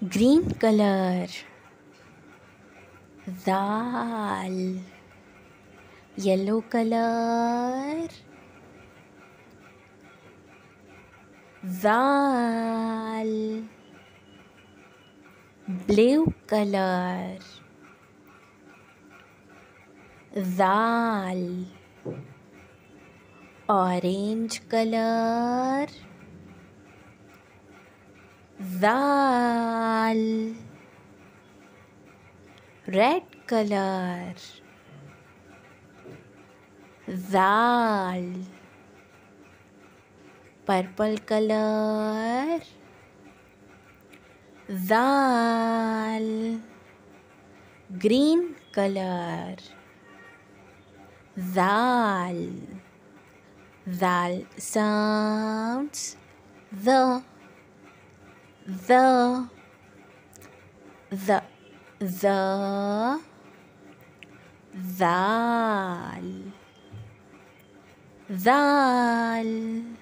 green color, dal. Yellow color, dal. Blue color, dal. Orange color, dal. Red color, dal. Purple color, dal. Green color, dal. Dal sounds the the dal dal.